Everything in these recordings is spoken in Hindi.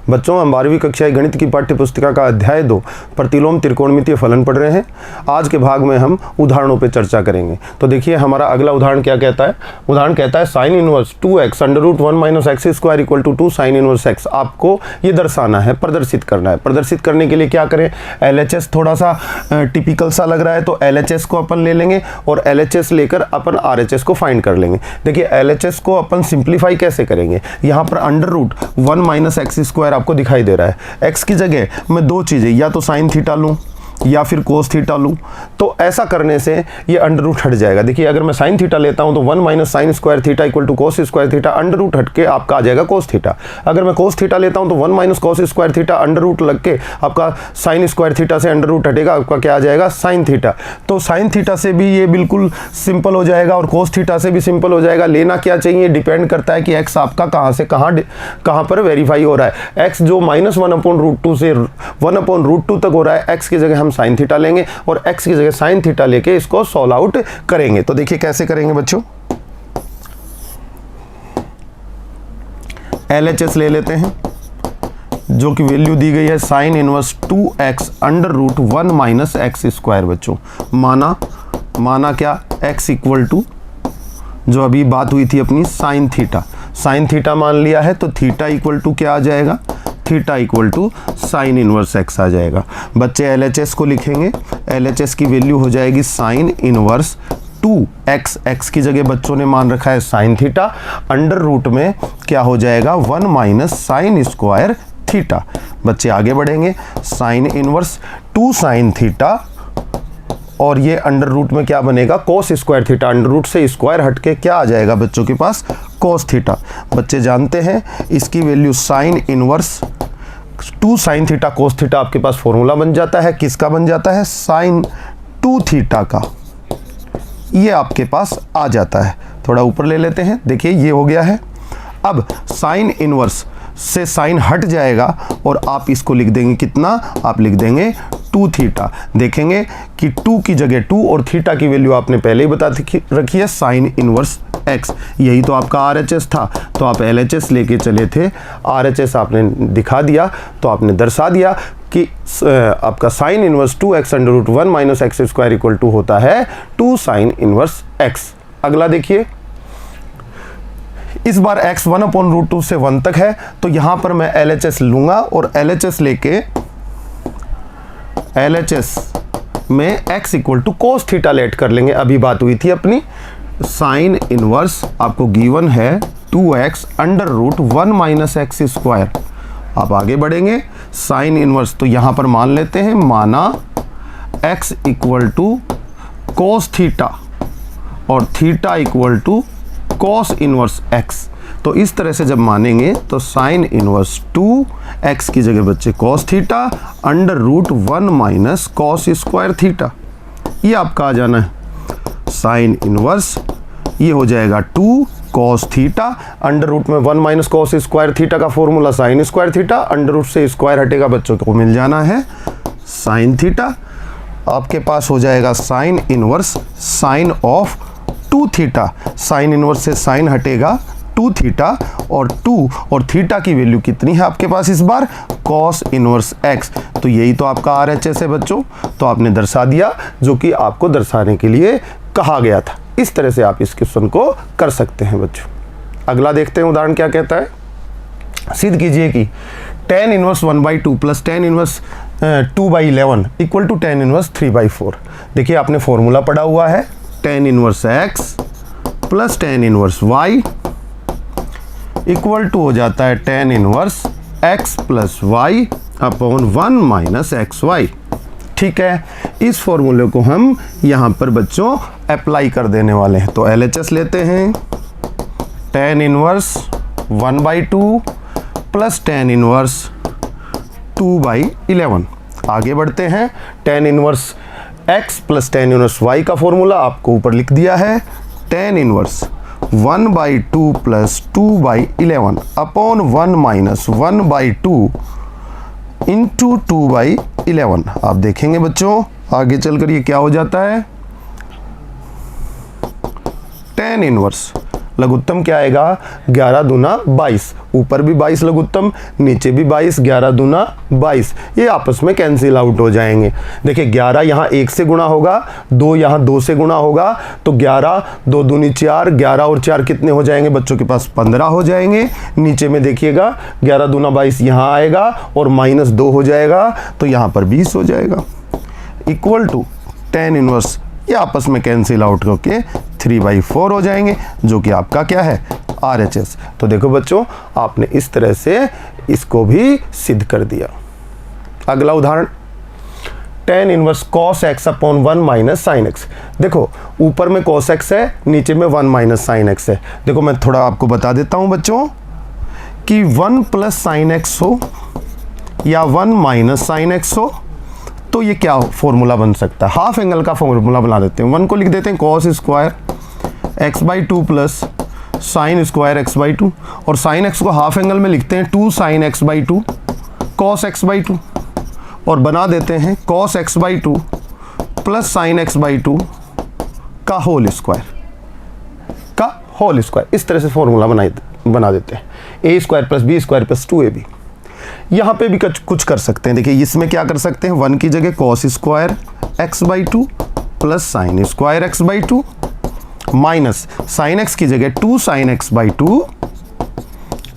बच्चों, हम 12वीं कक्षा गणित की पाठ्य पुस्तिका का अध्याय 2 प्रतिलोम त्रिकोणमितीय फलन पढ़ रहे हैं। आज के भाग में हम उदाहरणों पे चर्चा करेंगे। तो देखिए हमारा अगला उदाहरण क्या कहता है। उदाहरण कहता है sine inverse 2x √1 - x² = 2 sine inverse x। आपको ये दर्शाना है, प्रदर्शित करना है। प्रदर्शित करने के लिए क्या करें, LHS थोड़ा सा टिपिकल सा लग रहा है तो LHS को अपन ले लेंगे और LHS लेकर अपन RHS को फाइंड कर लेंगे। देखिए LHS को अपन सिंप्लीफाई कैसे करेंगे, यहाँ पर √1 - x² आपको दिखाई दे रहा है। x की जगह मैं दो चीज़ें, या तो साइन थीटा लूँ या फिर कोस थीटा लूँ। तो ऐसा करने से ये √ हट जाएगा। देखिए अगर मैं साइन थीटा लेता हूँ तो 1 - sin² थीटा = cos² थीटा, √ हट के आपका आ जाएगा कोस थीटा। अगर मैं कोस थीटा लेता हूँ तो 1 - cos² थीटा, √ लग के आपका sin² थीटा से √ हटेगा, आपका क्या आ जाएगा, साइन थीटा। तो साइन थीटा से भी ये बिल्कुल सिंपल हो जाएगा और कोस थीटा से भी सिंपल हो जाएगा। लेना क्या चाहिए, डिपेंड करता है कि x आपका कहाँ से कहाँ पर वेरीफाई हो रहा है। x जो -1/√2 से 1/√2 तक हो रहा है, x की जगह हम साइन थीटा लेंगे और x की जगह साइन थीटा लेके इसको सॉल्व आउट करेंगे। तो देखिए कैसे करेंगे बच्चों, LHS ले लेते हैं जो कि वैल्यू दी गई है साइन इनवर्स 2x √1 - x²। बच्चों माना क्या, x = जो अभी बात हुई थी अपनी साइन थीटा मान लिया है तो थीटा = क्या आ जाएगा, थीटा = साइन इनवर्स x आ जाएगा। बच्चे LHS को लिखेंगे, LHS की वैल्यू हो जाएगी साइन इनवर्स 2x की जगह बच्चों ने मान रखा है साइन थीटा, √ में क्या हो जाएगा 1 - sin² थीटा। बच्चे आगे बढ़ेंगे, साइन इनवर्स 2 साइन थीटा और ये √ में क्या बनेगा, cos² थीटा। √ से स्क्वायर हट के क्या आ जाएगा बच्चों के पास, cos थीटा। बच्चे जानते हैं इसकी value sine inverse 2 sine theta cos theta आपके पास फॉर्मूला बन जाता है। किसका बन जाता है, साइन 2 थीटा का। ये आपके पास आ जाता है। थोड़ा ऊपर ले लेते हैं, देखिए ये हो गया है। अब साइन इनवर्स से साइन हट जाएगा और आप इसको लिख देंगे कितना, आप लिख देंगे 2 थीटा। देखेंगे कि 2 की जगह 2 और थीटा की वैल्यू आपने पहले ही बता रखी है साइन इनवर्स x। यही तो आपका RHS था, तो आप LHS लेके चले थे, RHS आपने दिखा दिया, तो आपने दर्शा दिया कि आपका साइन इनवर्स 2x √1 - x² = होता है 2 साइन इनवर्स x। अगला देखिए, इस बार x 1/√2 से 1 तक है तो यहां पर मैं LHS लूंगा और LHS लेके LHS में x = cos थीटा लेट कर लेंगे। अभी बात हुई थी अपनी साइन इनवर्स आपको गिवन है 2x √1 - x²। आप आगे बढ़ेंगे, साइन इनवर्स तो यहां पर मान लेते हैं, माना x = cos थीटा और थीटा = cos इनवर्स x। तो इस तरह से जब मानेंगे तो साइन इनवर्स 2x की जगह बच्चे cos थीटा √1 - cos² थीटा। ये आपका आ जाना है साइन इनवर्स, ये हो जाएगा 2 cos थीटा, √ में 1 - cos² थीटा का फॉर्मूला sin² थीटा, √ से स्क्वायर हटेगा बच्चों को मिल जाना है साइन थीटा। आपके पास हो जाएगा sine inverse sine of 2 theta. Sine inverse से साइन हटेगा 2 थीटा और 2 और थीटा की वैल्यू कितनी है आपके पास इस बार, cos इनवर्स x। तो यही तो आपका RHS है बच्चों। तो आपने दर्शा दिया जो कि आपको दर्शाने के लिए कहा गया था। इस तरह से आप इस क्वेश्चन को कर सकते हैं बच्चों। अगला देखते हैं उदाहरण क्या कहता है। सिद्ध कीजिए कि tan inverse 1/2 plus tan inverse 2/11 = tan inverse 3/4। देखिए आपने फॉर्मूला पढ़ा हुआ है, tan inverse x plus tan inverse y = हो जाता है tan inverse x + y / 1 - xy। ठीक है, इस फॉर्मूले को हम यहाँ पर बच्चों अप्लाई कर देने वाले हैं। तो LHS लेते हैं, tan inverse 1/2 plus tan inverse 2/11। आगे बढ़ते हैं, tan inverse x plus tan inverse y का फॉर्मूला आपको ऊपर लिख दिया है, tan inverse 1/2 plus 2/11 upon 1 - 1/2 into 2/11। आप देखेंगे बच्चों आगे चलकर ये क्या हो जाता है, tan इनवर्स लघुत्तम क्या आएगा, 11 दूना 22, ऊपर भी 22 लघुत्तम, नीचे भी 22, 11 दूना 22, ये आपस में कैंसिल आउट हो जाएंगे। देखिए 11 यहाँ 1 से गुणा होगा, 2 यहाँ 2 से गुणा होगा, तो 11 2 दूनी 4, 11 और 4 कितने हो जाएंगे बच्चों के पास, 15 हो जाएंगे। नीचे में देखिएगा 11 दूना 22 यहाँ आएगा और -2 हो जाएगा, तो यहाँ पर 20 हो जाएगा, इक्वल टू tan इनवर्स, ये आपस में कैंसिल आउट होके 3/4 हो जाएंगे, जो कि आपका क्या है, RHS। तो देखो बच्चों, आपने इस तरह से इसको भी सिद्ध कर दिया। अगला उदाहरण, tan inverse cos x upon 1 minus sin x। देखो ऊपर में cos x है, नीचे में 1 माइनस sin x है। देखो मैं थोड़ा आपको बता देता हूं बच्चों कि 1 प्लस sin x हो या 1 माइनस sin x हो, तो ये क्या फॉर्मूला बन सकता है, हाफ एंगल का फॉर्मूला बना देते हैं। 1 को लिख देते हैं cos square x/2 plus sine square x/2, और sin x को हाफ एंगल में लिखते हैं 2 sin x/2 cos x/2, और बना देते हैं cos x/2 plus sin x/2 का होल स्क्वायर। इस तरह से फॉर्मूला बना देते हैं, a² plus b² plus 2ab। यहाँ पे भी कुछ कर सकते हैं। देखिए इसमें क्या कर सकते हैं, 1 की जगह cos square x/2 plus sine square x/2 minus sine x की जगह 2 sin x/2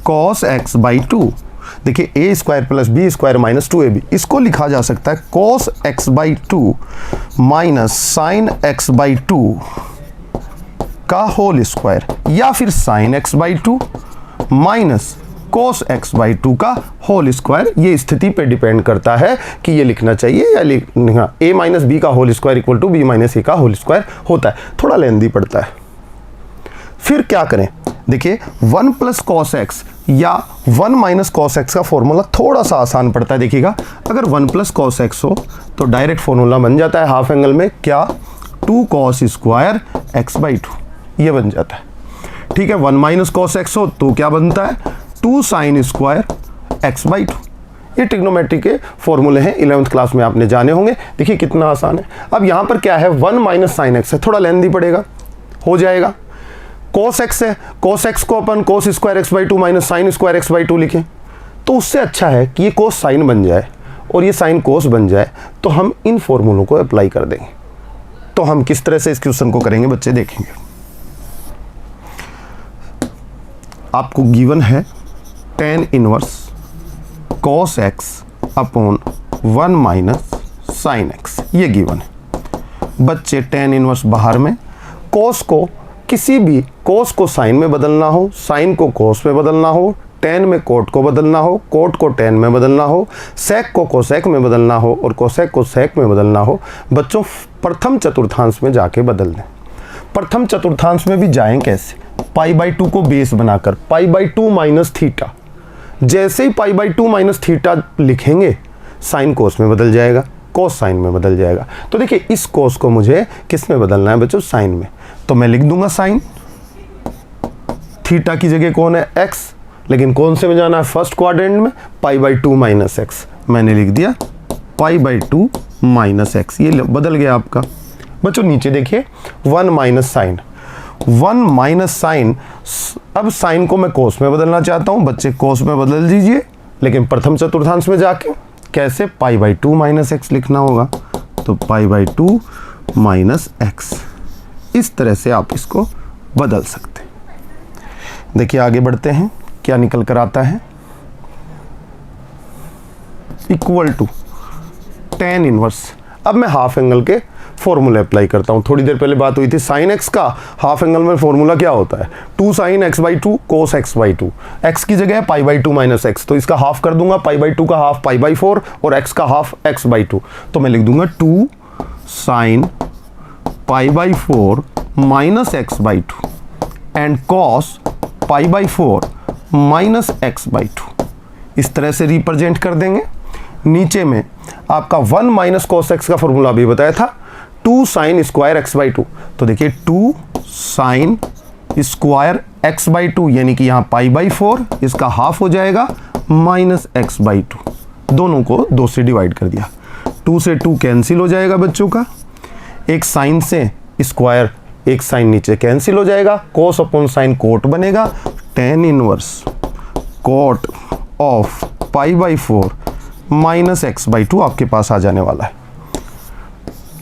cos x/2। देखिए a² plus b² minus 2ab, इसको लिखा जा सकता है cos x/2 minus sign x/2 का होल स्क्वायर, या फिर sin x/2 minus cos x/2 का होल स्क्वायर। ये स्थिति पे डिपेंड करता है कि ये लिखना चाहिए या लिखना, a माइनस बी का whole square equal to b minus A का होल स्क्वायर होता है, थोड़ा लेंदी पड़ता है। फिर क्या करें, देखिए 1 प्लस cos x या 1 माइनस cos x का फॉर्मूला थोड़ा सा आसान पड़ता है। देखिएगा अगर 1 प्लस cos x हो तो डायरेक्ट फॉर्मूला बन जाता है हाफ एंगल में, क्या, 2 cos स्क्वायर x/2, ये बन जाता है। ठीक है, 1 माइनस cos x हो तो क्या बनता है, 2 sin स्क्वायर x/2। ये ट्रिग्नोमेट्री के फॉर्मूले हैं, 11th क्लास में आपने जाने होंगे। देखिए कितना आसान है। अब यहाँ पर क्या है, 1 माइनस साइन x है, थोड़ा लेंदी पड़ेगा, हो जाएगा। cos x है, cos x को अपन cos square x/2 minus sign square x/2 लिखें, तो उससे अच्छा है कि ये cos साइन बन जाए और ये साइन cos बन जाए, तो हम इन फॉर्मूलों को अप्लाई कर देंगे। तो हम किस तरह से इस क्वेश्चन को करेंगे बच्चे, देखेंगे। आपको गिवन है tan inverse cos x upon 1 minus sine x, ये गिवन है। बच्चे tan इनवर्स बाहर में, cos को किसी भी, cos को साइन में बदलना हो, साइन को cos में बदलना हो, tan में cot को बदलना हो, cot को tan में बदलना हो, sec को cosec में बदलना हो और cosec को sec में बदलना हो, बच्चों प्रथम चतुर्थांश में जाके बदल दें। प्रथम चतुर्थांश में भी जाएं कैसे, π/2 को बेस बनाकर, π/2 माइनस थीटा, जैसे ही π/2 माइनस थीटा लिखेंगे साइन कोस में बदल जाएगा, कोस साइन में बदल जाएगा। तो देखिए इस कोस को मुझे किस में बदलना है बच्चों, साइन में, तो मैं लिख दूंगा साइन, थीटा की जगह कौन है, x, लेकिन कौन से में जाना है, फर्स्ट क्वाड्रेंट में, π/2 माइनस एक्स, मैंने लिख दिया π/2 माइनस एक्स, ये बदल गया आपका। बच्चों नीचे देखिए 1 माइनस साइन, 1 माइनस साइन, अब साइन को मैं कोस में बदलना चाहता हूं, बच्चे कोस में बदल दीजिए, लेकिन प्रथम चतुर्थांश में जाके कैसे, π/2 माइनस एक्स लिखना होगा, तो π/2 माइनस एक्स, इस तरह से आप इसको बदल सकते हैं। देखिए आगे बढ़ते हैं, क्या निकल कर आता है, इक्वल टू tan इनवर्स। अब मैं हाफ एंगल के फॉर्मूले अप्लाई करता हूं। थोड़ी देर पहले बात हुई थी साइन x का, हाफ एंगल में फॉर्मूला क्या होता है, 2 sin x/2 cos x/2, x की जगह π/2 माइनस एक्स, तो इसका हाफ कर दूंगा, π/2 का हाफ π/4 और x का हाफ x/2, तो मैं लिख दूंगा 2 sin π/4 minus x/2 and cos π/4 minus x/2, इस तरह से रिप्रेजेंट कर देंगे। नीचे में आपका 1 माइनस cos x का फॉर्मूला भी बताया था, 2 sin स्क्वायर x/2, तो देखिए 2 sin स्क्वायर x/2 यानी कि यहाँ π/4, इसका हाफ हो जाएगा माइनस x/2, दोनों को 2 से डिवाइड कर दिया, 2 से 2 कैंसिल हो जाएगा बच्चों का, एक साइन से स्क्वायर एक साइन नीचे कैंसिल हो जाएगा, कोस अपॉन साइन कोट बनेगा, tan inverse cot of pi by 4 minus x by 2 आपके पास आ जाने वाला है।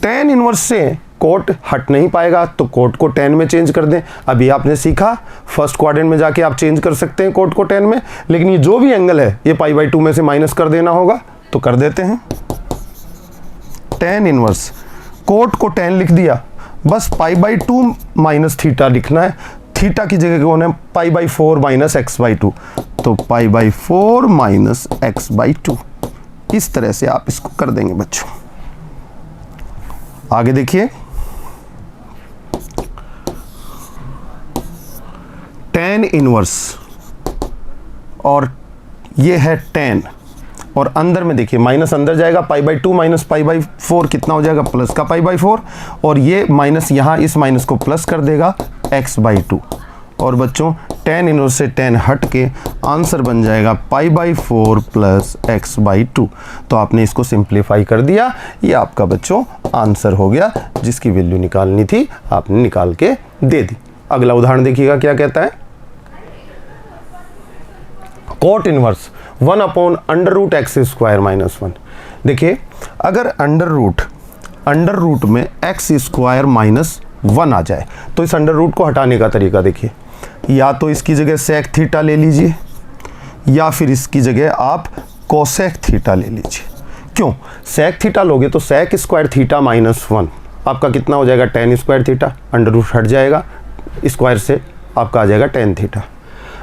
टेन इनवर्स से कोट हट नहीं पाएगा तो कोट को टेन में चेंज कर दें। अभी आपने सीखा फर्स्ट क्वाड्रेंट में जाके आप चेंज कर सकते हैं कोट को टेन में, लेकिन ये जो भी एंगल है ये पाई बाई 2 में से माइनस कर देना होगा, तो कर देते हैं। टेन इनवर्स कोट को टेन लिख दिया, बस पाई बाई 2 माइनस थीटा लिखना है। थीटा की जगह कौन है, pi by 4 minus x by 2, तो पाई बाई 4 माइनस एक्स बाई 2। इस तरह से आप इसको कर देंगे बच्चों। आगे देखिए, टेन इनवर्स और ये है टेन, और अंदर में देखिए माइनस अंदर जाएगा, पाई बाई 2 माइनस पाई बाई 4 कितना हो जाएगा, प्लस का पाई बाई 4, और ये माइनस यहाँ इस माइनस को प्लस कर देगा एक्स बाई 2। और बच्चों टेन इनवर्स से टेन हट के आंसर बन जाएगा पाई बाई 4 प्लस एक्स बाई 2। तो आपने इसको सिंप्लीफाई कर दिया, ये आपका बच्चों आंसर हो गया, जिसकी वैल्यू निकालनी थी आपने निकाल के दे दी। अगला उदाहरण देखिएगा क्या कहता है, cot inverse 1 upon under root x square minus 1। देखिए अगर अंडर रूट में एक्स स्क्वायर माइनस 1 आ जाए तो इस अंडर रूट को हटाने का तरीका देखिए, या तो इसकी जगह सेक थीटा ले लीजिए या फिर इसकी जगह आप कोसेक थीटा ले लीजिए। क्यों, सेक थीटा लोगे तो सेक स्क्वायर थीटा माइनस 1 आपका कितना हो जाएगा, tan square theta, under root हट जाएगा, स्क्वायर से आपका आ जाएगा टेन थीटा।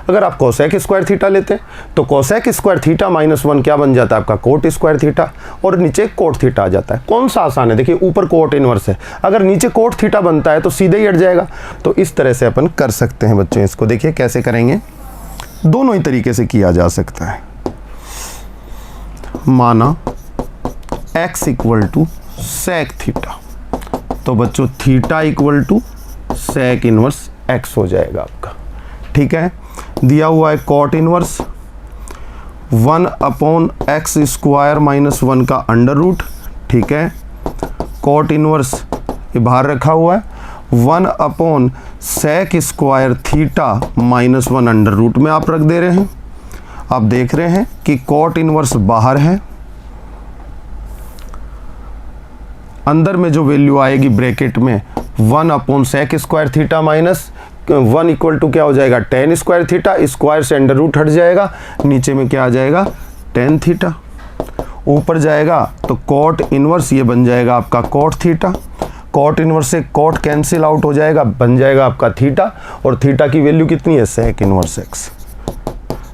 अगर आप कोसेक स्क्वायर थीटा लेते हैं तो कोसेक स्क्वायर थीटा माइनस 1 क्या बन जाता है आपका, कोट स्क्वायर थीटा, और नीचे कोट थीटा आ जाता है। कौन सा आसान है, देखिए ऊपर कोट इनवर्स है, अगर नीचे कोट थीटा बनता है तो सीधे ही हट जाएगा। तो इस तरह से अपन कर सकते हैं बच्चों। इसको देखिए कैसे करेंगे, दोनों ही तरीके से किया जा सकता है। माना x equal to sec theta, तो बच्चों theta equal to sec inverse x हो जाएगा आपका। ठीक है, दिया हुआ है cot inverse 1 upon x square minus 1 का अंडर रूट। ठीक है, कॉट इनवर्स ये बाहर रखा हुआ है, 1 upon sec square theta minus 1 under root में आप रख दे रहे हैं। आप देख रहे हैं कि कॉट इनवर्स बाहर है, अंदर में जो वैल्यू आएगी ब्रैकेट में 1 upon sec square theta minus 1 equal to क्या हो जाएगा, टेन स्क्वायर थीटा, स्क्वायर से अंडर रूट हट जाएगा, नीचे में क्या आ जाएगा, टेन थीटा। ऊपर जाएगा तो कॉट इनवर्स ये बन जाएगा आपका कॉट थीटा, कॉट इनवर्स से कॉट कैंसिल आउट हो जाएगा, बन जाएगा आपका थीटा, और थीटा की वैल्यू कितनी है, सेक इनवर्स एक्स।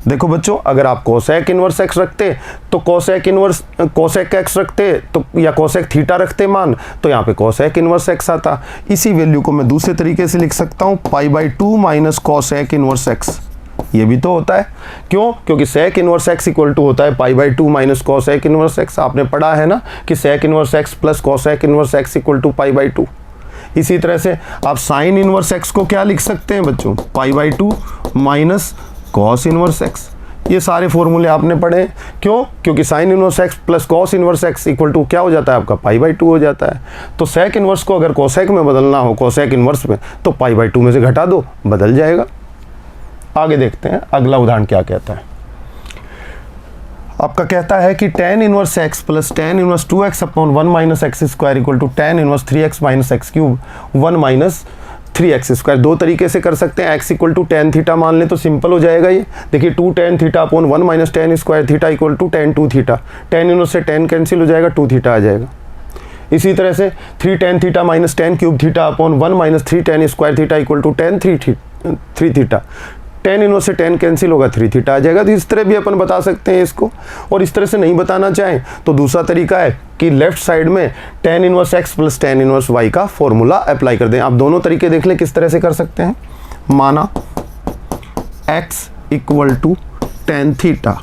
देखो बच्चों, अगर आप कोसेक इनवर्स एक्स रखते तो कोसेक एक्स रखते तो, या कोसेक थीटा रखते मान, तो यहाँ पे कोसेक इनवर्स एक्स आता। इसी वैल्यू को मैं दूसरे तरीके से लिख सकता हूँ, pi by 2 minus cosec inverse x. ये भी तो होता है, क्यों, क्योंकि sec inverse x equal to होता है pi by 2 minus cosec inverse x. आपने पढ़ा है ना कि sec inverse x plus cosec inverse x equal to pi by 2। इसी तरह से आप साइन इनवर्स एक्स को क्या लिख सकते हैं बच्चों, pi by 2 minus cos inverse x. ये सारे फॉर्मूले आपने पढ़े, क्यों, क्योंकि sine inverse x plus cos inverse x equal to क्या हो जाता है आपका, पाई बाई 2 हो जाता है। तो सेक इनवर्स को अगर कोसेक में बदलना हो, कोसेक इनवर्स में, तो पाई बाई 2 में से घटा दो, बदल जाएगा। आगे देखते हैं अगला उदाहरण क्या कहता है। आपका कहता है कि tan inverse x plus tan inverse 2x upon 1 minus x square equal to tan inverse 3x minus x cube 1 minus 3x square. दो तरीके से कर सकते हैं, x equal to tan theta मान ले तो सिंपल हो जाएगा ये। देखिए 2 tan theta upon 1 minus tan square theta equal to tan 2 theta, tan inverse से tan कैंसिल हो जाएगा, 2 थीटा आ जाएगा। इसी तरह से 3 tan theta minus tan cube theta upon 1 minus 3 tan square theta equal to tan 3 theta, tan inverse से tan कैंसिल होगा, 3 थीटा आ जाएगा। तो इस तरह भी अपन बता सकते हैं इसको। और इस तरह से नहीं बताना चाहें तो दूसरा तरीका है कि लेफ्ट साइड में tan inverse x plus tan inverse y का फॉर्मूला अप्लाई कर दें। आप दोनों तरीके देख लें किस तरह से कर सकते हैं। माना x equal to tan theta,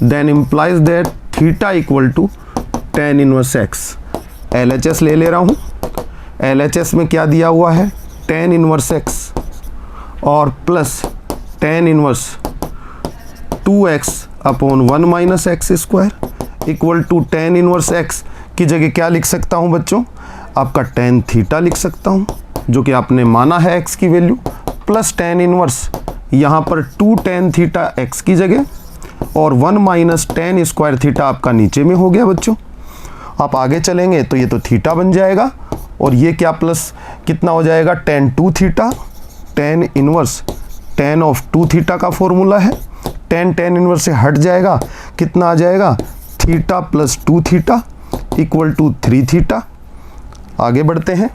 then implies that theta equal to tan inverse x। LHS ले ले रहा हूँ, LHS में क्या दिया हुआ है, tan इनवर्स x और plus tan inverse 2x upon 1 minus x square equal to tan inverse x की जगह क्या लिख सकता हूँ बच्चों, आपका tan थीटा लिख सकता हूँ, जो कि आपने माना है एक्स की वैल्यू, प्लस टेन इनवर्स यहाँ पर 2 tan थीटा एक्स की जगह, और 1 माइनस टेन स्क्वायर थीटा आपका नीचे में हो गया बच्चों। आप आगे चलेंगे तो ये तो थीटा बन जाएगा, और ये क्या प्लस कितना हो जाएगा, tan 2 theta, tan inverse tan of 2 theta का फॉर्मूला है, tan इनवर्स से हट जाएगा, कितना आ जाएगा, theta plus 2 theta equal to 3 theta. आगे बढ़ते हैं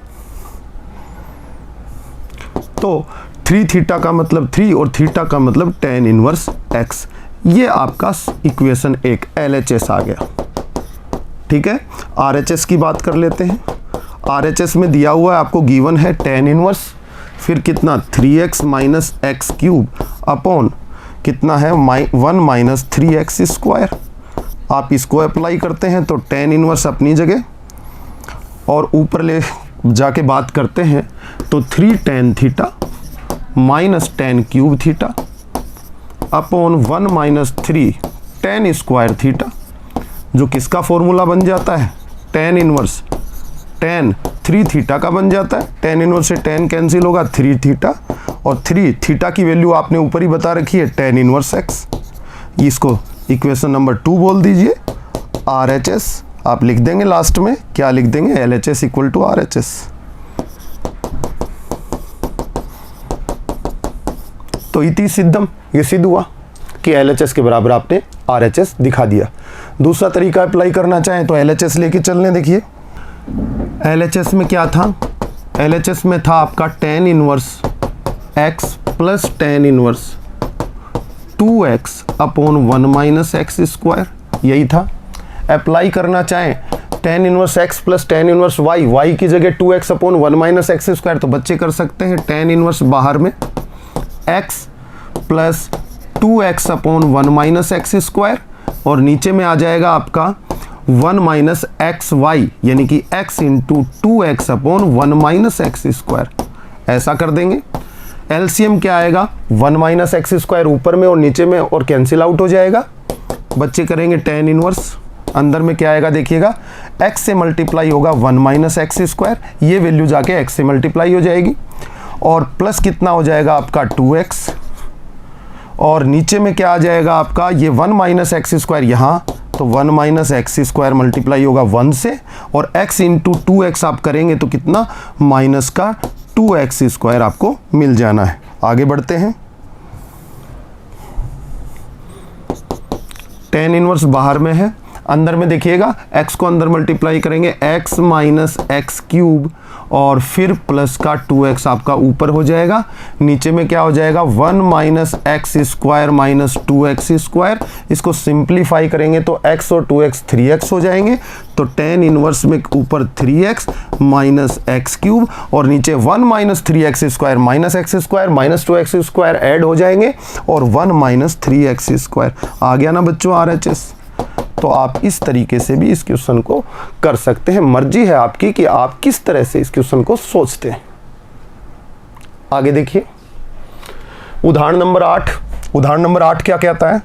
तो 3 थीटा का मतलब 3 और थीटा का मतलब tan इनवर्स x। ये आपका इक्वेशन एक LHS आ गया। ठीक है, RHS की बात कर लेते हैं। RHS में दिया हुआ है आपको, गिवन है tan इनवर्स, फिर कितना 3x minus x cube upon कितना है 1 माइनस 3x स्क्वायर। आप इसको अप्लाई करते हैं तो tan इनवर्स अपनी जगह, और ऊपर ले जाके बात करते हैं तो 3 tan theta minus tan cube theta upon 1 minus 3 tan square theta, जो किसका फॉर्मूला बन जाता है, tan इनवर्स tan 3 थीटा का बन जाता है। tan इनवर्स से tan कैंसिल होगा, 3 थीटा, और 3 थीटा की वैल्यू आपने ऊपर ही बता रखी है tan इनवर्स x। इसको इक्वेशन नंबर 2 बोल दीजिए। RHS आप लिख देंगे लास्ट में, क्या लिख देंगे, LHS इक्वल टू RHS। तो इति सिद्धम, ये सिद्ध हुआ कि LHS के बराबर आपने RHS दिखा दिया। दूसरा तरीका अप्लाई करना चाहें तो LHS लेके चलने, देखिए LHS में क्या था, LHS में था आपका tan inverse x plus tan inverse 2x upon 1 minus x square, यही था। अप्लाई करना चाहें tan inverse x plus tan inverse y की जगह 2x upon 1 minus x square, तो बच्चे कर सकते हैं tan इनवर्स बाहर में x plus 2x upon 1 minus x square, और नीचे में आ जाएगा आपका 1 माइनस एक्स वाई, यानी कि x into 2x upon 1 minus x square. ऐसा कर देंगे। एलसीएम क्या आएगा, 1 माइनस एक्स स्क्वायर ऊपर में और नीचे में, और कैंसिल आउट हो जाएगा। बच्चे करेंगे tan इनवर्स, अंदर में क्या आएगा देखिएगा, x से मल्टीप्लाई होगा 1 माइनस एक्स स्क्वायर, ये वैल्यू जाके x से मल्टीप्लाई हो जाएगी, और प्लस कितना हो जाएगा आपका 2x, और नीचे में क्या आ जाएगा आपका, ये 1 माइनस एक्स स्क्वायर यहाँ, तो 1 माइनस एक्स स्क्वायर मल्टीप्लाई होगा 1 से, और x इंटू 2x आप करेंगे तो कितना, माइनस का 2x स्क्वायर आपको मिल जाना है। आगे बढ़ते हैं। tan इनवर्स बाहर में है, अंदर में देखिएगा x को अंदर मल्टीप्लाई करेंगे, x माइनस एक्स क्यूब, और फिर प्लस का 2x आपका ऊपर हो जाएगा, नीचे में क्या हो जाएगा 1 minus x square minus 2x square. इसको सिंप्लीफाई करेंगे तो x और 2x 3x हो जाएंगे, तो tan इनवर्स में ऊपर 3x माइनस एक्स क्यूब, और नीचे 1 minus 3x square minus x square minus 2x square add हो जाएंगे, और 1 माइनस 3x स्क्वायर। आ गया ना बच्चों RHS। तो आप इस तरीके से भी इस क्वेश्चन को कर सकते हैं, मर्जी है आपकी कि आप किस तरह से इस क्वेश्चन को सोचते हैं। आगे देखिए उदाहरण नंबर 8। उदाहरण नंबर 8 क्या कहता है,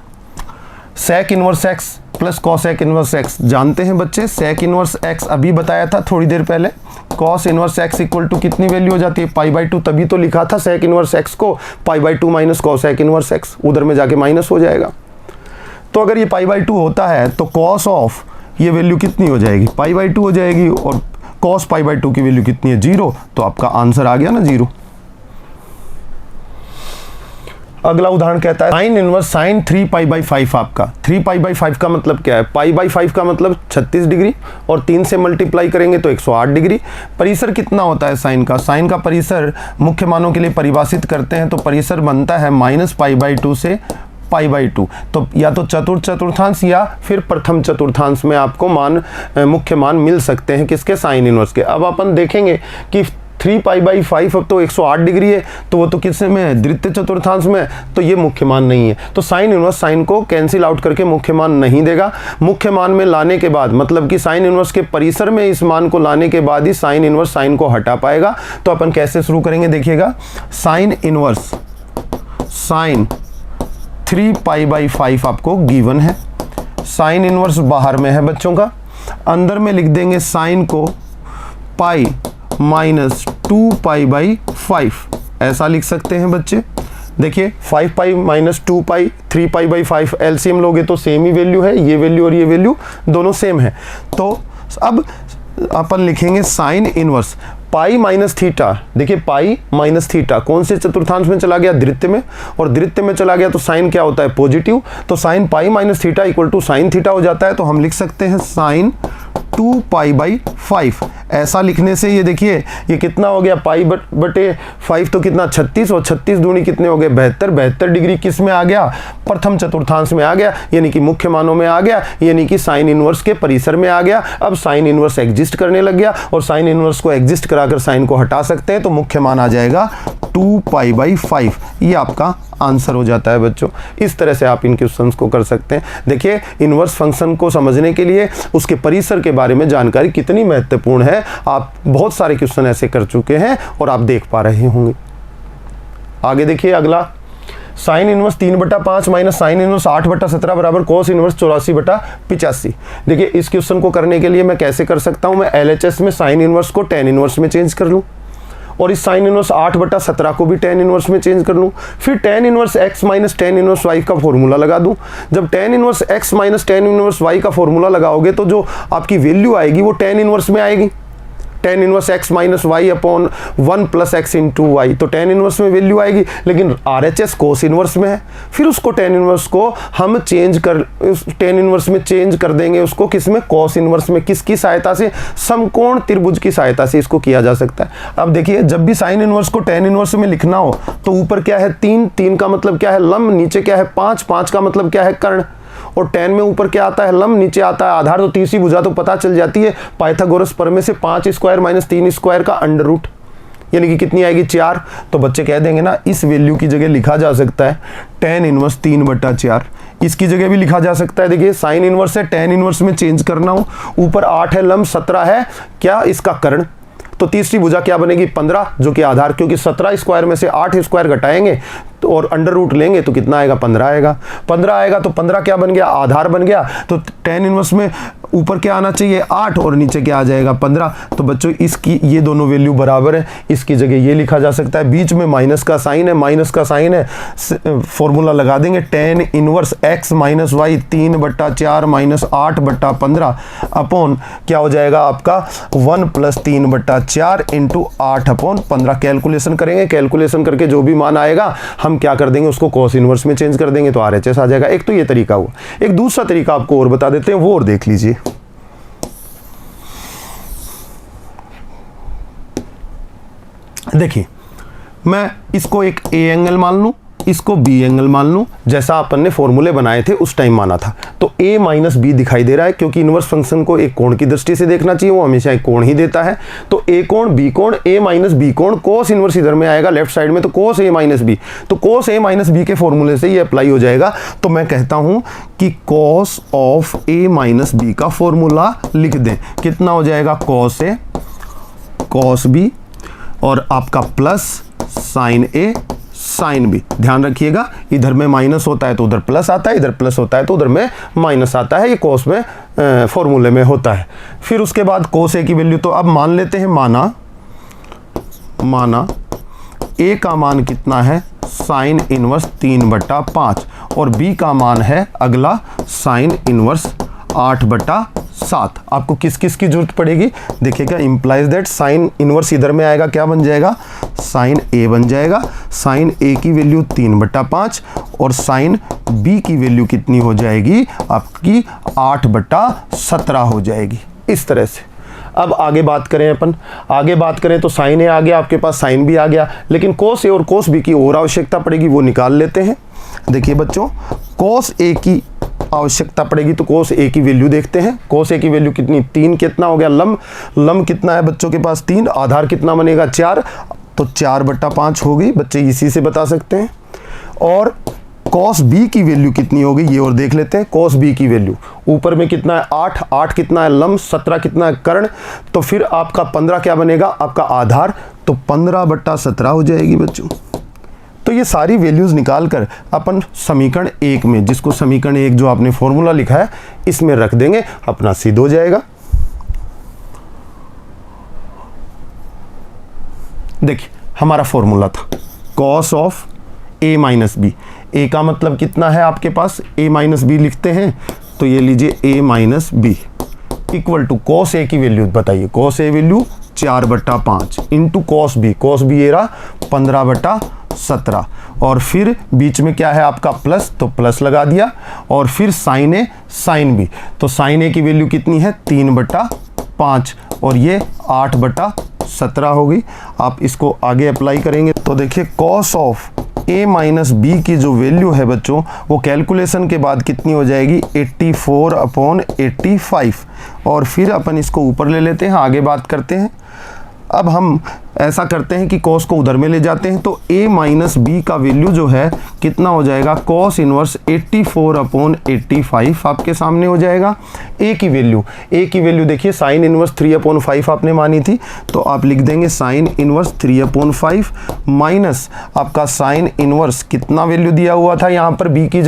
sec inverse x plus cosec inverse x। जानते हैं बच्चे sec इनवर्स x अभी बताया था थोड़ी देर पहले, cos inverse x equal to कितनी वैल्यू हो जाती है, π/2, तभी तो लिखा था sec इनवर्स x को π/2 माइनस cosec इनवर्स x, उधर में जाके माइनस हो जाएगा। तो अगर ये π/2 होता है तो cos ऑफ ये वैल्यू कितनी हो जाएगी, π/2 हो जाएगी, और cos π/2 की वैल्यू कितनी है, 0। तो आपका आंसर आ गया ना 0। अगला उदाहरण कहता है sin इनवर्स sin 3π/5। आपका 3π/5 का मतलब क्या है, π/5 का मतलब 36 डिग्री, और 3 से मल्टीप्लाई करेंगे तो 108 डिग्री। परिसर कितना होता है साइन का, साइन का परिसर मुख्य मानों के लिए परिभाषित करते हैं तो परिसर बनता है माइनस π/2 से π/2। तो या तो चतुर्थ चतुर्थांश या फिर प्रथम चतुर्थांश में आपको मान मुख्य मान मिल सकते हैं किसके, साइन इनवर्स के। अब अपन देखेंगे कि 3π/5 अब तो 108 डिग्री है, तो वो तो किससे में है, द्वितीय चतुर्थांश में, तो ये मुख्य मान नहीं है। तो साइन इनवर्स साइन को कैंसिल आउट करके मुख्य मान नहीं देगा। मुख्य मान में लाने के बाद मतलब कि साइन इनवर्स के परिसर में इस मान को लाने के बाद ही साइन इनवर्स साइन को हटा पाएगा। तो अपन कैसे शुरू करेंगे देखिएगा, साइन इनवर्स साइन 3π/5 आपको गिवन है, साइन इनवर्स बाहर में है बच्चों का, अंदर में लिख देंगे साइन को पाई माइनस 2 पाई बाई 5 ऐसा लिख सकते हैं बच्चे। देखिए 5 pi minus 2 pi 3 pi by 5 LCM लोगे तो सेम ही वैल्यू है, ये वैल्यू और ये वैल्यू दोनों सेम है। तो अब अपन लिखेंगे साइन इनवर्स पाई माइनस थीटा। देखिए पाई माइनस थीटा कौन से चतुर्थांश में चला गया, द्वितीय में, और द्वितीय में चला गया तो साइन क्या होता है, पॉजिटिव। तो sine pi minus theta equal to sine theta हो जाता है। तो हम लिख सकते हैं साइन 2 पाई बाई 5। ऐसा लिखने से ये देखिए ये कितना हो गया, पाई बटे 5 तो कितना 36, और 36 दूनी कितने हो गए 72। 72 डिग्री किस में आ गया, प्रथम चतुर्थांश में आ गया, यानी कि मुख्य मानों में आ गया, यानी कि साइन इनवर्स के परिसर में आ गया। अब साइन इनवर्स एग्जिस्ट करने लग गया, और साइन इनवर्स को एग्जिस्ट कराकर साइन को हटा सकते हैं, तो मुख्य मान आ जाएगा 2 पाई बाई 5। ये आपका आंसर हो जाता है बच्चों। इस तरह से आप इन क्वेश्चंस को कर सकते हैं। देखिए इनवर्स फंक्शन को समझने के लिए उसके परिसर के बारे में जानकारी कितनी महत्वपूर्ण है, आप बहुत सारे क्वेश्चन ऐसे कर चुके हैं और आप देख पा रहे होंगे। आगे देखिए अगला, sine inverse 3/5 minus sine inverse 8/17 बराबर कॉस इनवर्स 84/85। देखिए इस क्वेश्चन को करने के लिए मैं कैसे कर सकता हूं, मैं LHS में साइन इनवर्स को tan इनवर्स में चेंज कर लूं, और इस साइन इनवर्स 8/17 को भी tan इनवर्स में चेंज कर लूं, फिर tan inverse x minus tan inverse y का फॉर्मूला लगा दूं। जब tan inverse x minus tan inverse y का फॉर्मूला लगाओगे तो जो आपकी वैल्यू आएगी वो tan इनवर्स में आएगी, tan inverse x minus y upon 1 plus x into y. तो tan इनवर्स में वैल्यू आएगी, लेकिन RHS कोस इनवर्स में है। फिर उसको tan इनवर्स को हम tan इनवर्स में चेंज कर देंगे, उसको किस में, कोस इनवर्स में। किसकी सहायता से, समकोण त्रिभुज की सहायता से इसको किया जा सकता है। अब देखिए जब भी साइन इनवर्स को tan इनवर्स में लिखना हो तो ऊपर क्या है 3, 3 का मतलब क्या है लंब, नीचे क्या है 5, 5 का मतलब क्या है कर्ण, और tan में ऊपर क्या आता है लंब, नीचे आता है आधार, तो तीसरी भुजा तो पता चल जाती है पाइथागोरस प्रमेय से 5 स्क्वायर माइनस 3 स्क्वायर का अंडर रूट, यानी कि कितनी आएगी 4। तो बच्चे कह देंगे ना इस वैल्यू की जगह लिखा जा सकता है tan इनवर्स 3/4, इसकी जगह भी लिखा जा सकता है। देखिए साइन इनवर्स है tan इनवर्स में चेंज करना हो, ऊपर 8 है लंब, 17 है क्या इसका कर्ण, तो तीसरी भुजा क्या बनेगी 15 जो कि आधार, क्योंकि 17 स्क्वायर में से 8 स्क्वायर घटाएंगे तो और अंडर रूट लेंगे तो कितना आएगा 15 आएगा। 15 आएगा तो 15 क्या बन गया, आधार बन गया। तो tan इनवर्स में ऊपर क्या आना चाहिए 8 और नीचे क्या आ जाएगा 15। तो बच्चों इसकी ये दोनों वैल्यू बराबर है, इसकी जगह ये लिखा जा सकता है। बीच में माइनस का साइन है, माइनस का साइन है, फॉर्मूला लगा देंगे tan inverse x minus y 3/4 minus 8/15 upon क्या हो जाएगा आपका 1 प्लस 3/4 इंटू 8/15। कैलकुलेशन करेंगे, कैलकुलेशन करके जो भी मान आएगा हम क्या कर देंगे उसको cos इनवर्स में चेंज कर देंगे तो RHS आ जाएगा। एक तो ये तरीका हुआ, एक दूसरा तरीका आपको और बता देते हैं, वो और देख लीजिए। देखिए मैं इसको एक A एंगल मान लूं, इसको B एंगल मान लूं, जैसा अपन ने फॉर्मूले बनाए थे उस टाइम माना था। तो A माइनस B दिखाई दे रहा है, क्योंकि इनवर्स फंक्शन को एक कोण की दृष्टि से देखना चाहिए, वो हमेशा एक कोण ही देता है। तो A कोण B कोण, A माइनस B कोण, कोस इनवर्स इधर में आएगा लेफ्ट साइड में, तो कोस A माइनस B, तो कोस A माइनस B के फॉर्मूले से ये अप्लाई हो जाएगा। तो मैं कहता हूं कि cos of A minus B का फॉर्मूला लिख दें, कितना हो जाएगा कॉस A कॉस B और आपका plus sine A sine B। ध्यान रखिएगा इधर में माइनस होता है तो उधर प्लस आता है, इधर प्लस होता है तो उधर में माइनस आता है, ये कोस में फॉर्मूले में होता है। फिर उसके बाद कोस A की वैल्यू तो अब मान लेते हैं, माना A का मान कितना है साइन इनवर्स 3/5 और B का मान है अगला साइन इनवर्स 8/7। आपको किस किस की जरूरत पड़ेगी, देखिएगा इंप्लाइज दैट साइन इनवर्स इधर में आएगा, क्या बन जाएगा साइन A बन जाएगा। साइन A की वैल्यू 3/5 और साइन B की वैल्यू कितनी हो जाएगी आपकी 8/17 हो जाएगी। इस तरह से अब आगे बात करें, अपन आगे बात करें तो साइन A आ गया, आपके पास साइन B आ गया, लेकिन कोस A और कोस B की और आवश्यकता पड़ेगी, वो निकाल लेते हैं। देखिए बच्चों कोस A की आवश्यकता पड़ेगी तो कोस A की वैल्यू देखते हैं। कोस A की वैल्यू कितनी 3, कितना हो गया लंब कितना है बच्चों के पास 3, आधार कितना बनेगा 4, तो 4/5 होगी बच्चे, इसी से बता सकते हैं। और cos B की वैल्यू कितनी होगी ये और देख लेते हैं। cos B की वैल्यू ऊपर में कितना है 8, 8 कितना है लंब, 17 कितना है कर्ण, तो फिर आपका 15 क्या बनेगा आपका आधार, तो 15/17 हो जाएगी बच्चों। तो ये सारी वैल्यूज निकाल कर अपन समीकरण 1 में, जिसको समीकरण 1 जो आपने फॉर्मूला लिखा है इसमें रख देंगे, अपना सिद्ध हो जाएगा। देखिए हमारा फॉर्मूला था cos of a minus B. A का मतलब कितना है आपके पास, a माइनस बी लिखते हैं तो ये लीजिए a minus B equal to cos A की वैल्यू बताइए, cos A value 4/5 into cos B ये रहा 15/17 और फिर बीच में क्या है आपका प्लस, तो प्लस लगा दिया और फिर साइन ए साइन बी, तो साइन ए की वैल्यू कितनी है 3/5 और ये 8/17 हो गई। आप इसको आगे अप्लाई करेंगे तो देखिए cos of a minus B की जो वैल्यू है बच्चों वो कैलकुलेशन के बाद कितनी हो जाएगी 84/85 और फिर अपन इसको ऊपर ले लेते हैं, आगे बात करते हैं। अब हम ऐसा करते हैं कि cos को उधर में ले जाते हैं तो a माइनस बी का वैल्यू जो है कितना हो जाएगा cos इनवर्स 84/85 आपके सामने हो जाएगा। a की वैल्यू देखिए साइन इनवर्स 3/5 आपने मानी थी तो आप लिख देंगे साइन इनवर्स 3/5 माइनस आपका साइन इनवर्स कितना वैल्यू दिया हुआ था यहाँ पर b की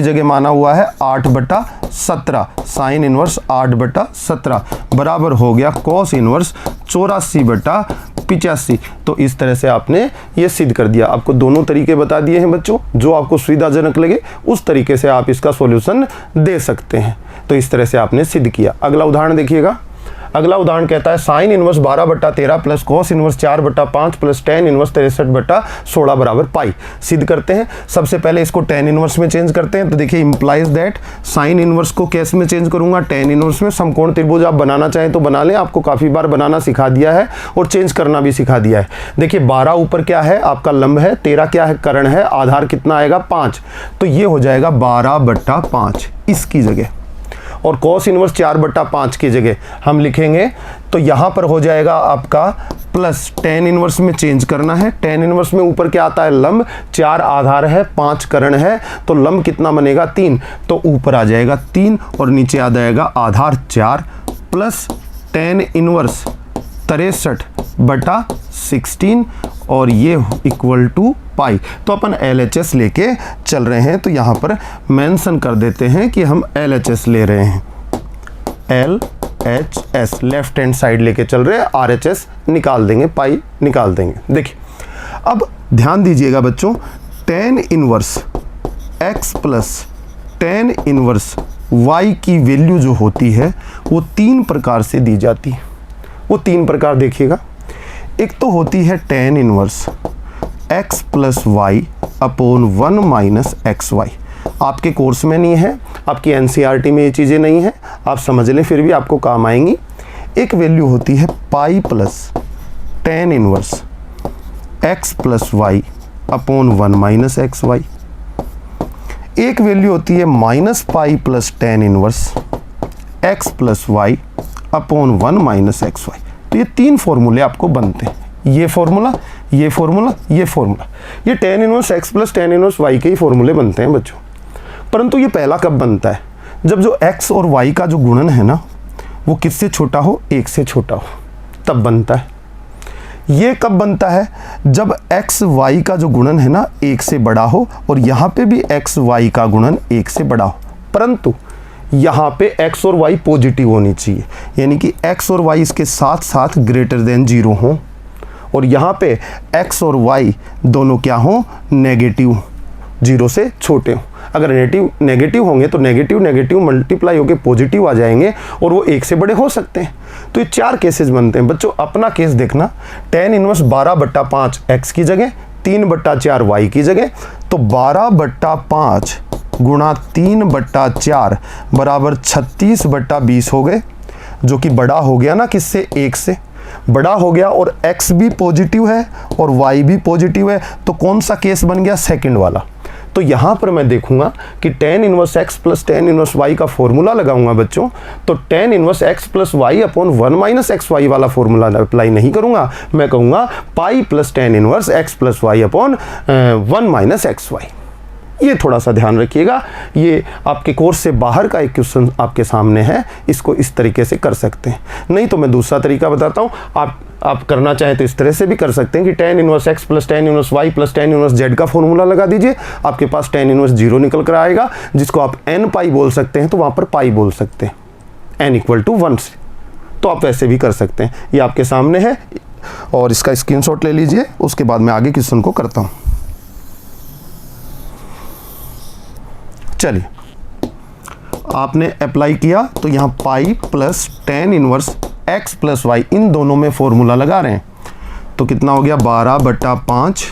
जगह माना हुआ है 8/17, साइन इनवर्स 8/17 बराबर हो गया cos इनवर्स 84/85। तो इस तरह से आपने ये सिद्ध कर दिया। आपको दोनों तरीके बता दिए हैं बच्चों, जो आपको सुविधाजनक लगे उस तरीके से आप इसका सॉल्यूशन दे सकते हैं। तो इस तरह से आपने सिद्ध किया। अगला उदाहरण देखिएगा। अगला उदाहरण कहता है sine inverse 12/13 plus cos inverse 4/5 plus tan inverse 63/16 बराबर पाई। सिद्ध करते हैं। सबसे पहले इसको टेन इनवर्स में चेंज करते हैं तो देखिए इंप्लाइज दैट साइन इनवर्स को कैसे में चेंज करूंगा, टेन इनवर्स में। समकोण त्रिभुज आप बनाना चाहें तो बना लें, आपको काफ़ी बार बनाना सिखा दिया है और चेंज करना भी सिखा दिया है। देखिए 12 ऊपर क्या है आपका लंब है, 13 क्या है कर्ण है, आधार कितना आएगा 5, तो ये हो जाएगा 12/5 इसकी जगह। और cos इनवर्स 4/5 की जगह हम लिखेंगे तो यहाँ पर हो जाएगा आपका प्लस टेन इनवर्स में चेंज करना है। टेन इनवर्स में ऊपर क्या आता है लंब, 4 आधार है 5 कर्ण है तो लंब कितना बनेगा 3, तो ऊपर आ जाएगा 3 और नीचे आ जाएगा आधार 4 प्लस टेन इनवर्स 63/16 और ये इक्वल टू पाई। तो अपन LHS लेके चल रहे हैं तो यहाँ पर मेंशन कर देते हैं कि हम LHS ले रहे हैं, LHS लेफ्ट हैंड साइड लेके चल रहे हैं, RHS निकाल देंगे, पाई निकाल देंगे। देखिए अब ध्यान दीजिएगा बच्चों, ten inverse x plus tan inverse y की वैल्यू जो होती है वो 3 प्रकार से दी जाती है। वो 3 प्रकार देखिएगा। एक तो होती है ten inverse x plus y upon 1 minus x y. आपके कोर्स में नहीं है, आपकी NCERT में ये चीज़ें नहीं है, आप समझ लें फिर भी आपको काम आएंगी। एक वैल्यू होती है pi plus tan inverse x plus y upon 1 minus x y. एक वैल्यू होती है minus pi plus tan inverse x plus y upon 1 minus x y. तो ये 3 फॉर्मूले आपको बनते हैं, ये फॉर्मूला, ये फॉर्मूला, ये फॉर्मूला। ये ten inverse x plus tan inverse y के ही फॉर्मूले बनते हैं बच्चों। परंतु ये पहला कब बनता है, जब जो x और y का जो गुणन है ना वो किससे छोटा हो, 1 से छोटा हो, तब बनता है। ये कब बनता है, जब x y का जो गुणन है ना 1 से बड़ा हो और यहाँ पे भी x y का गुणन 1 से बड़ा हो, परंतु यहाँ पे x और y पॉजिटिव होनी चाहिए, यानी कि x और y इसके साथ साथ ग्रेटर देन 0 हो और यहाँ पे x और y दोनों क्या हो, नेगेटिव, 0 से छोटे हो। अगर नेगेटिव होंगे तो नेगेटिव मल्टीप्लाई होकर पॉजिटिव आ जाएंगे और वो 1 से बड़े हो सकते हैं। तो ये 4 केसेस बनते हैं बच्चों। अपना केस देखना, टेन इनवर्स 12/5 x की जगह 3/4 y की जगह, तो 12/5 गुणा 3/4 बराबर 36/20 हो गए, जो कि बड़ा हो गया ना किससे, 1 से बड़ा हो गया और x भी पॉजिटिव है और y भी पॉजिटिव है। तो कौन सा केस बन गया, सेकंड वाला। तो यहाँ पर मैं देखूंगा कि tan inverse x plus tan inverse y का फॉर्मूला लगाऊंगा बच्चों, तो ten inverse x plus y upon 1 minus x y वाला फॉर्मूला अप्लाई नहीं करूंगा। मैं कहूँगा pi plus tan inverse x plus y upon 1 minus x y. ये थोड़ा सा ध्यान रखिएगा, ये आपके कोर्स से बाहर का एक क्वेश्चन आपके सामने है, इसको इस तरीके से कर सकते हैं। नहीं तो मैं दूसरा तरीका बताता हूँ, आप करना चाहें तो इस तरह से भी कर सकते हैं कि tan inverse x plus tan inverse y plus tan inverse z का फॉर्मूला लगा दीजिए, आपके पास टेन इनवर्स 0 निकल कर आएगा, जिसको आप n पाई बोल सकते हैं, तो वहाँ पर पाई बोल सकते हैं n इक्वल टू 1 से। तो आप वैसे भी कर सकते हैं, ये आपके सामने है, और इसका स्क्रीनशॉट ले लीजिए, उसके बाद मैं आगे क्वेश्चन को करता हूँ। चलिए, आपने अप्लाई किया तो यहाँ pi plus tan inverse x plus Y, इन दोनों में फॉर्मूला लगा रहे हैं। तो कितना हो गया 12/5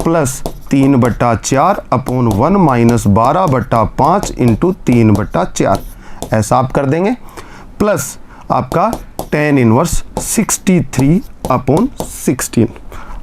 प्लस 3/4 अपॉन 1 माइनस 12/5 इंटू 3/4, ऐसा आप कर देंगे। प्लस आपका टेन इनवर्स 63 अपॉन 16,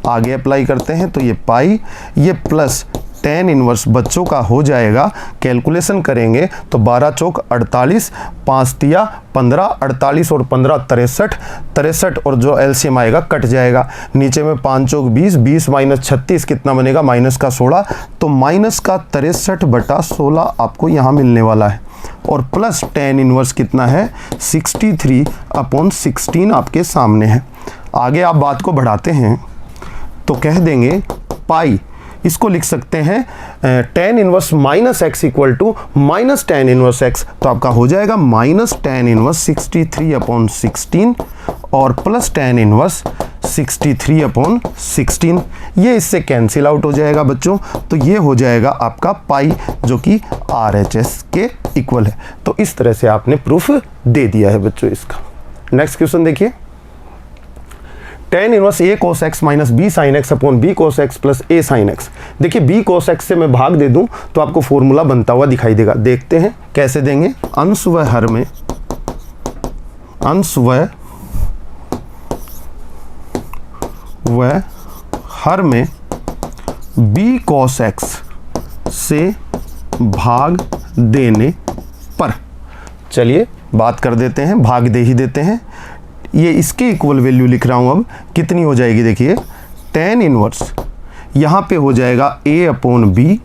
आगे अप्लाई करते हैं तो ये पाई, ये प्लस टेन इनवर्स बच्चों का हो जाएगा, कैलकुलेशन करेंगे तो 12 चौक 48, 5 तिया 15, 48 और 15 63, 63 और जो एलसीएम आएगा कट जाएगा, नीचे में 5 चौक 20, 20 माइनस 36 कितना बनेगा माइनस का 16, तो माइनस का 63/16 आपको यहाँ मिलने वाला है। और प्लस टेन इनवर्स कितना है 63 अपॉन 16 आपके सामने है। आगे आप बात को बढ़ाते हैं तो कह देंगे पाई, इसको लिख सकते हैं tan inverse minus x equal to minus ten inverse x, तो आपका हो जाएगा माइनस टेन इनवर्स 63 अपॉन 16 और प्लस टेन इनवर्स 63 अपॉन 16, ये इससे कैंसिल आउट हो जाएगा बच्चों। तो ये हो जाएगा आपका पाई जो कि RHS के इक्वल है। तो इस तरह से आपने प्रूफ दे दिया है बच्चों इसका। नेक्स्ट क्वेश्चन देखिए, tan inverse A cos X minus B sine X upon B cos X plus A sine X. देखिए बी कोस एक्स से मैं भाग दे दूं तो आपको फॉर्मूला बनता हुआ दिखाई देगा, देखते हैं कैसे देंगे। अंश व हर में, अंश व हर में बी कोस एक्स से भाग देने पर, चलिए बात कर देते हैं, भाग दे ही देते हैं। ये इसके इक्वल वैल्यू लिख रहा हूं, अब कितनी हो जाएगी देखिए, टेन इनवर्स यहाँ पे हो जाएगा a अपॉन बी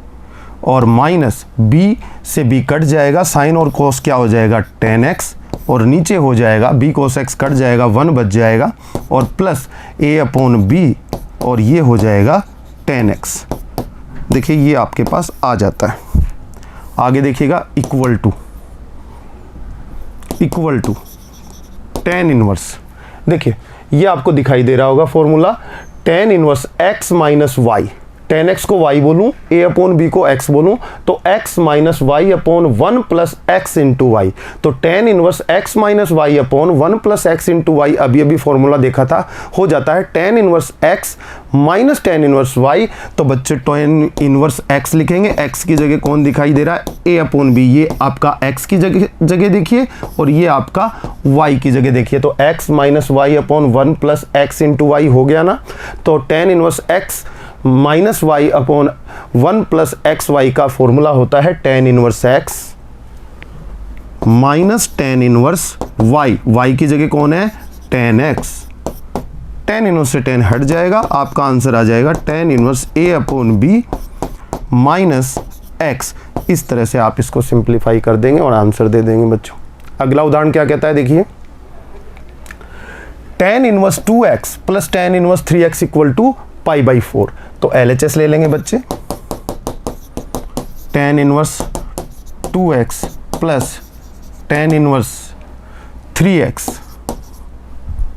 और माइनस b से b कट जाएगा, साइन और कोस क्या हो जाएगा 10x और नीचे हो जाएगा b कोस x कट जाएगा 1 बच जाएगा और प्लस a अपॉन b और ये हो जाएगा 10x। देखिए ये आपके पास आ जाता है। आगे देखिएगा इक्वल टू टेन इनवर्स, देखिए ये आपको दिखाई दे रहा होगा formula, ten inverse x minus y, 10x को y बोलूँ, a अपॉन b को x बोलूँ तो x minus y upon 1 plus x into y, तो ten inverse x minus y upon 1 plus x into y, अभी अभी फॉर्मूला देखा था, हो जाता है ten inverse x minus ten inverse y। तो बच्चे टेन इनवर्स x लिखेंगे, x की जगह कौन दिखाई दे रहा है a अपॉन b, ये आपका x की जगह देखिए और ये आपका y की जगह देखिए, तो x minus y upon 1 plus x into y हो गया ना। तो ten inverse x minus y upon 1 plus x y का फॉर्मूला होता है ten inverse x minus ten inverse y, y की जगह कौन है टेन एक्स, टेन इनवर्स से टेन हट जाएगा, आपका आंसर आ जाएगा tan inverse a upon B minus x. इस तरह से आप इसको सिंप्लीफाई कर देंगे और आंसर दे देंगे बच्चों। अगला उदाहरण क्या कहता है देखिए, tan inverse 2x plus tan inverse 3x equal to pi by 4, तो LHS ले लेंगे बच्चे, ten inverse 2x plus tan inverse 3x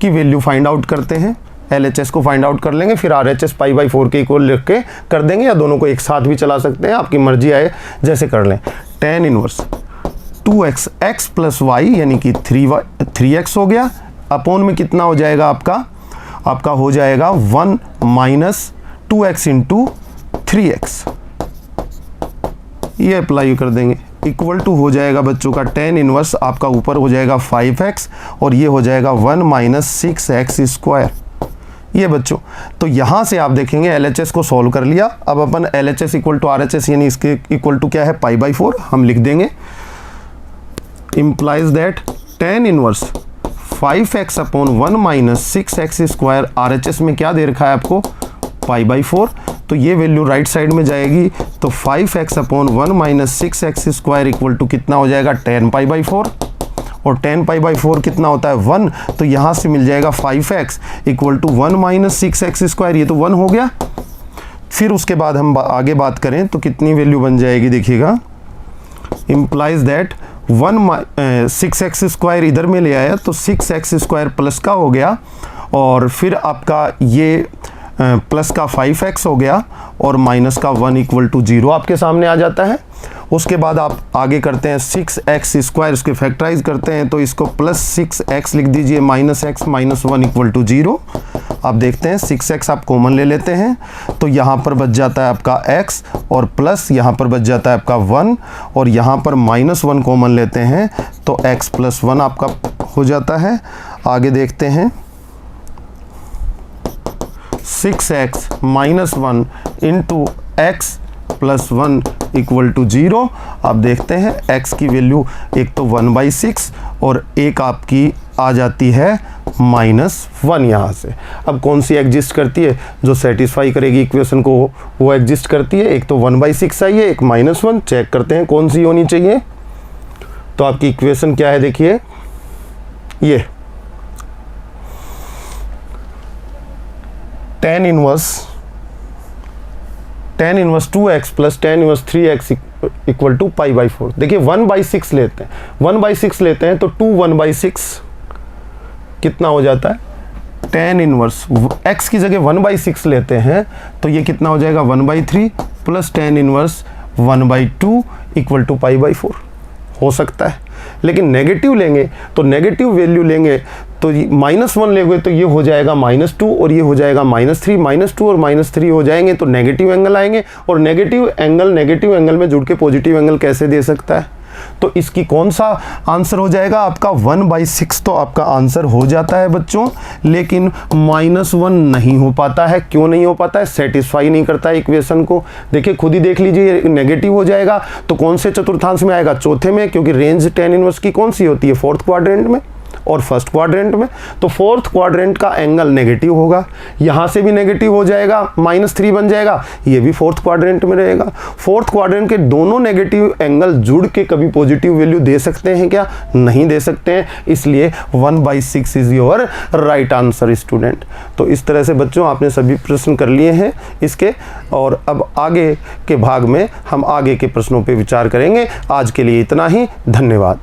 की वैल्यू फाइंड आउट करते हैं, LHS को फाइंड आउट कर लेंगे, फिर RHS पाई बाई 4 के इक्वल लिख के कर देंगे, या दोनों को एक साथ भी चला सकते हैं, आपकी मर्जी आए जैसे कर लें। Tan inverse 2x x plus y यानी कि 3x हो गया, अपॉन में कितना हो जाएगा आपका हो जाएगा 1 माइनस 2x इंटू 3x, ये अप्लाई कर देंगे, इक्वल टू हो जाएगा बच्चों का टेन इनवर्स आपका ऊपर हो जाएगा 5x और ये हो जाएगा 1 माइनस 6x स्क्वायर, ये बच्चों। तो यहाँ से आप देखेंगे LHS को सॉल्व कर लिया, अब अपन LHS इक्वल टू RHS यानी इसके इक्वल टू क्या है पाई बाई 4 हम लिख देंगे, implies that tan inverse 5x upon 1 minus 6x square, RHS में क्या दे रखा है आपको पाई बाई 4, तो ये वैल्यू राइट साइड में जाएगी, तो 5x upon 1 minus 6x square equal to कितना हो जाएगा 10 पाई बाई 4, और 10 पाई बाई 4 कितना होता है 1, तो यहाँ से मिल जाएगा 5x equal to 1 minus 6x square, ये तो 1 हो गया। फिर उसके बाद हम आगे बात करें तो कितनी वैल्यू बन जाएगी देखिएगा, इम्प्लाइज दैट 6x स्क्वायर इधर में ले आया तो 6x स्क्वायर प्लस का हो गया और फिर आपका ये प्लस का 5x हो गया और माइनस का 1 इक्वल टू 0 आपके सामने आ जाता है। उसके बाद आप आगे करते हैं 6x², इसके फैक्टराइज करते हैं तो इसको प्लस 6x लिख दीजिए, minus x minus 1 equal to 0। आप देखते हैं 6x आप कॉमन ले लेते हैं तो यहाँ पर बच जाता है आपका x और प्लस यहाँ पर बच जाता है आपका 1 और यहाँ पर माइनस 1 कॉमन लेते हैं तो x प्लस 1 आपका हो जाता है। आगे देखते हैं 6x minus 1 into x plus 1 equal to 0। आप देखते हैं x की वैल्यू एक तो 1/6 और एक आपकी आ जाती है -1 यहाँ से। अब कौन सी एग्जिस्ट करती है जो सेटिस्फाई करेगी इक्वेशन को, वो एग्जिस्ट करती है। एक तो 1/6 आई है, एक -1। चेक करते हैं कौन सी होनी चाहिए। तो आपकी इक्वेशन क्या है, देखिए ये tan inverse 2x plus tan inverse 3x equal to π/4। देखिए 1/6 लेते हैं, 1/6 लेते हैं तो 2 1/6 कितना हो जाता है, tan इनवर्स x की जगह 1/6 लेते हैं तो ये कितना हो जाएगा 1/3 plus tan inverse 1/2 equal to π/4 हो सकता है। लेकिन नेगेटिव लेंगे तो नेगेटिव वैल्यू लेंगे तो -1 लेंगे तो ये हो जाएगा -2 और ये हो जाएगा -3। -2 और -3 हो जाएंगे तो नेगेटिव एंगल आएंगे और नेगेटिव एंगल में जुड़ के पॉजिटिव एंगल कैसे दे सकता है। तो इसकी कौन सा आंसर हो जाएगा आपका 1/6 तो आपका आंसर हो जाता है बच्चों, लेकिन -1 नहीं हो पाता है। क्यों नहीं हो पाता है, सेटिस्फाई नहीं करता है इक्वेशन को। देखिए खुद ही देख लीजिए, नेगेटिव हो जाएगा तो कौन से चतुर्थांश में आएगा, चौथे में, क्योंकि रेंज tan इनवर्स की कौन सी होती है, 4th क्वाड्रेंट में और 1st क्वाड्रेंट में। तो 4th क्वाड्रेंट का एंगल नेगेटिव होगा, यहाँ से भी नेगेटिव हो जाएगा, -3 बन जाएगा, ये भी 4th क्वाड्रेंट में रहेगा। 4th क्वाड्रेंट के दोनों नेगेटिव एंगल जुड़ के कभी पॉजिटिव वैल्यू दे सकते हैं क्या, नहीं दे सकते हैं, इसलिए 1/6 is your right answer student. तो इस तरह से बच्चों आपने सभी प्रश्न कर लिए हैं इसके, और अब आगे के भाग में हम आगे के प्रश्नों पर विचार करेंगे। आज के लिए इतना ही, धन्यवाद।